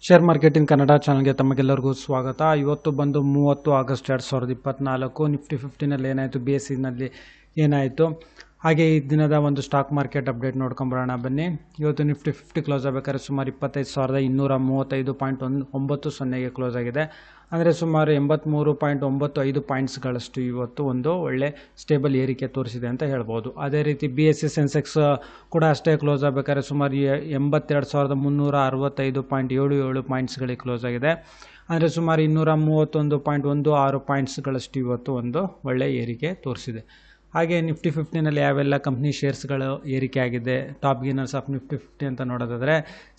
Share market in Kannada ಚಾನಲ್ಗೆ ತಮಗೆಲ್ಲರಿಗೂ ಸ್ವಾಗತ. ಇವತ್ತು ಬಂದು 30 ಆಗಸ್ಟ್ 2024. ನಿಫ್ಟಿ 50ನಲ್ಲಿ ಏನಾಯಿತು, BSEನಲ್ಲಿ ಏನಾಯಿತು, ಹಾಗೆ ಈ ದಿನದ ಒಂದು ಸ್ಟಾಕ್ ಮಾರ್ಕೆಟ್ ಅಪ್ಡೇಟ್ ನೋಡ್ಕೊಂಬರೋಣ ಬನ್ನಿ. ಇವತ್ತು ನಿಫ್ಟಿ 50 ಕ್ಲೋಸ್ ಆಗಬೇಕಾದ್ರೆ ಸುಮಾರು 25,235.90ಗೆ ಕ್ಲೋಸ್ ಆಗಿದೆ. ಅಂದರೆ ಸುಮಾರು 83.95 ಪಾಯಿಂಟ್ಸ್ಗಳಷ್ಟು ಇವತ್ತು ಒಂದು ಒಳ್ಳೆ ಸ್ಟೇಬಲ್ ಏರಿಕೆ ತೋರಿಸಿದೆ ಅಂತ ಹೇಳ್ಬೋದು. ಅದೇ ರೀತಿ BSE ಸೆನ್ಸೆಕ್ಸ್ ಕೂಡ ಅಷ್ಟೇ ಕ್ಲೋಸ್ ಆಗಬೇಕಾದ್ರೆ ಸುಮಾರು 82,365.77 ಪಾಯಿಂಟ್ಸ್ಗಳಿಗೆ ಕ್ಲೋಸ್ ಆಗಿದೆ. ಅಂದರೆ ಸುಮಾರು 231.16 ಪಾಯಿಂಟ್ಸ್ಗಳಷ್ಟು ಇವತ್ತು ಒಂದು ಒಳ್ಳೆ ಏರಿಕೆ ತೋರಿಸಿದೆ. ಹಾಗೆ ನಿಫ್ಟಿ 50ನಲ್ಲಿ ಯಾವೆಲ್ಲ ಕಂಪ್ನಿ ಶೇರ್ಸ್ಗಳು ಏರಿಕೆ ಆಗಿದೆ, ಟಾಪ್ ಗೇನರ್ಸ್ ಆಫ್ ನಿಫ್ಟಿ 50 ಅಂತ ನೋಡೋದಾದರೆ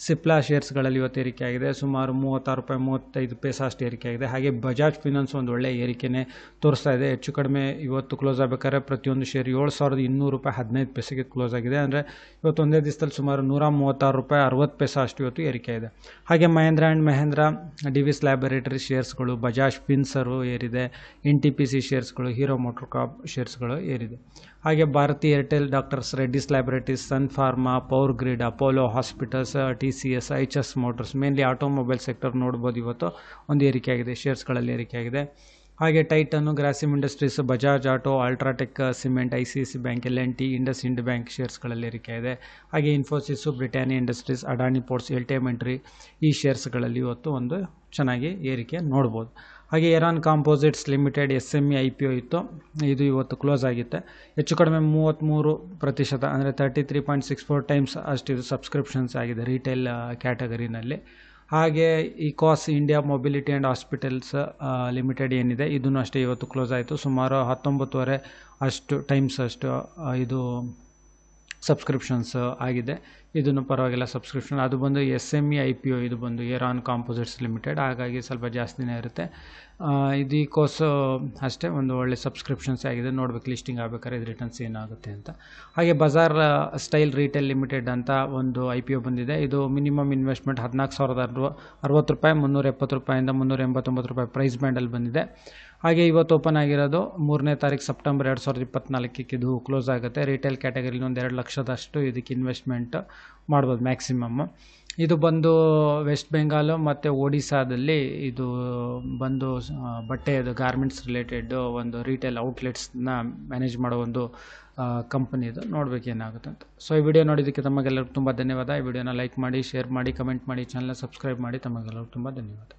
ಸಿಪ್ಲಾ ಶೇರ್ಸ್ಗಳಲ್ಲಿ ಇವತ್ತು ಏರಿಕೆ ಆಗಿದೆ. ಸುಮಾರು ₹36.35 ಅಷ್ಟು ಏರಿಕೆ ಆಗಿದೆ. ಹಾಗೆ ಬಜಾಜ್ ಫಿನಾನ್ಸ್ ಒಂದು ಒಳ್ಳೆ ಏರಿಕೆನೇ ತೋರಿಸ್ತಾ ಇದೆ. ಹೆಚ್ಚು ಕಡಿಮೆ ಇವತ್ತು ಕ್ಲೋಸ್ ಆಗಬೇಕಾದ್ರೆ ಪ್ರತಿಯೊಂದು ಶೇರ್ ₹7,200.15 ಕ್ಲೋಸ್ ಆಗಿದೆ. ಅಂದರೆ ಇವತ್ತು ಒಂದೇ ದಿವಸದಲ್ಲಿ ಸುಮಾರು ₹136.60 ಅಷ್ಟು ಇವತ್ತು ಏರಿಕೆ ಇದೆ. ಹಾಗೆ ಮಹೇಂದ್ರ ಆ್ಯಂಡ್ ಮಹೇಂದ್ರ, ಡಿವಿಸ್ ಲ್ಯಾಬೊರೇಟರಿ ಶೇರ್ಸ್ಗಳು, ಬಜಾಜ್ ಫಿನ್ಸರು ಏರಿದೆ, NTPC ಶೇರ್ಸ್ಗಳು, ಹೀರೋ ಮೋಟರ್ ಕಾರ್ಪ್ ಶೇರ್ಸ್ಗಳು ಏರಿದೆ. ಹಾಗೆ Bharti Airtel, doctor's Reddy's laboratories, sun pharma, power grid, Apollo hospitals, TCS, HS motors, mainly automobile sector ನೋಡ್ಬೋದು ಇವತ್ತು ಒಂದು ಏರಿಕೆ ಆಗಿದೆ, ಶೇರ್ಸ್ಗಳಲ್ಲಿ ಏರಿಕೆ ಆಗಿದೆ. ಹಾಗೆ Titan, Grasim industries, Bajaj auto, UltraTech cement, ICICI bank, L&T, IndusInd bank ಶೇರ್ಸ್ಗಳಲ್ಲಿ ಏರಿಕೆ ಇದೆ. ಹಾಗೆ Infosys, Britannia industries, Adani ports, LTM entry ಈ ಶೇರ್ಸ್ಗಳಲ್ಲಿ ಇವತ್ತು ಒಂದು ಚೆನ್ನಾಗಿ ಏರಿಕೆ ನೋಡ್ಬೋದು. ಹಾಗೆ Eran composites limited SME IPO ಇತ್ತು, ಇದು ಇವತ್ತು ಕ್ಲೋಸ್ ಆಗಿತ್ತೆ. ಹೆಚ್ಚು ಕಡಿಮೆ 33% ಅಂದರೆ 33.64 ಟೈಮ್ಸ್ ಅಷ್ಟು ಇದು ಸಬ್ಸ್ಕ್ರಿಪ್ಷನ್ಸ್ ಆಗಿದೆ ರೀಟೇಲ್ ಕ್ಯಾಟಗರಿನಲ್ಲಿ. ಹಾಗೆ Ecos India mobility and hospitals limited ಏನಿದೆ, ಇದನ್ನು ಅಷ್ಟೇ ಇವತ್ತು ಕ್ಲೋಸ್ ಆಯಿತು. ಸುಮಾರು 19.5 ಅಷ್ಟು ಟೈಮ್ಸ್ ಅಷ್ಟು ಇದು ಸಬ್ಸ್ಕ್ರಿಪ್ಷನ್ಸ್ ಆಗಿದೆ. ಇದನ್ನು ಪರವಾಗಿಲ್ಲ ಸಬ್ಸ್ಕ್ರಿಪ್ಷನ್. ಅದು ಬಂದು SME IPO, ಇದು ಬಂದು ಎರಾನ್ ಕಾಂಪೋಸಿಟ್ಸ್ ಲಿಮಿಟೆಡ್, ಹಾಗಾಗಿ ಸ್ವಲ್ಪ ಜಾಸ್ತಿನೇ ಇರುತ್ತೆ. ಇದು ಇಕೋಸ್ ಅಷ್ಟೇ ಒಂದು ಒಳ್ಳೆ ಸಬ್ಸ್ಕ್ರಿಪ್ಷನ್ಸ್ ಆಗಿದೆ. ನೋಡ್ಬೇಕು ಲಿಸ್ಟಿಂಗ್ ಆಗಬೇಕಾದ್ರೆ ಇದು ರಿಟರ್ನ್ಸ್ ಏನಾಗುತ್ತೆ ಅಂತ. ಹಾಗೆ ಬಜಾರ್ ಸ್ಟೈಲ್ ರಿಟೇಲ್ ಲಿಮಿಟೆಡ್ ಅಂತ ಒಂದು IPO ಬಂದಿದೆ. ಇದು ಮಿನಿಮಮ್ ಇನ್ವೆಸ್ಟ್ಮೆಂಟ್ ₹14,060, ₹370ಇಂದ ₹389 ಪ್ರೈಸ್ ಬ್ಯಾಂಡಲ್ಲಿ ಬಂದಿದೆ. ಹಾಗೆ ಇವತ್ತು ಓಪನ್ ಆಗಿರೋದು 3ನೇ ತಾರೀಕು ಸೆಪ್ಟೆಂಬರ್ 2024 ಇದು ಕ್ಲೋಸ್ ಆಗುತ್ತೆ. ರಿಟೇಲ್ ಕ್ಯಾಟಗರಿಲಿ ಒಂದು 2 ಲಕ್ಷದಷ್ಟು ಇದಕ್ಕೆ ಇನ್ವೆಸ್ಟ್ಮೆಂಟ್ ಮಾಡ್ಬೋದು ಮ್ಯಾಕ್ಸಿಮಮ್. ಇದು ಬಂದು ವೆಸ್ಟ್ ಬೆಂಗಾಲು ಮತ್ತು ಒಡಿಸ್ಸಾದಲ್ಲಿ ಇದು ಬಂದು ಬಟ್ಟೆದು ಗಾರ್ಮೆಂಟ್ಸ್ ರಿಲೇಟೆಡ್ ಒಂದು ರಿಟೇಲ್ ಔಟ್ಲೆಟ್ಸ್ನ ಮ್ಯಾನೇಜ್ ಮಾಡೋ ಒಂದು ಕಂಪನಿ. ಇದು ನೋಡ್ಬೇಕು ಏನಾಗುತ್ತೆ ಅಂತ. ಸೊ ಈ ವಿಡಿಯೋ ನೋಡಿದ್ದಕ್ಕೆ ತಮಗೆಲ್ಲರಿಗೂ ತುಂಬ ಧನ್ಯವಾದ. ಈ ವಿಡಿಯೋನ ಲೈಕ್ ಮಾಡಿ, ಶೇರ್ ಮಾಡಿ, ಕಮೆಂಟ್ ಮಾಡಿ, ಚಾನಲ್ನ ಸಬ್ಸ್ಕ್ರೈಬ್ ಮಾಡಿ. ತಮಗೆಲ್ಲರಿಗೂ ತುಂಬ ಧನ್ಯವಾದ.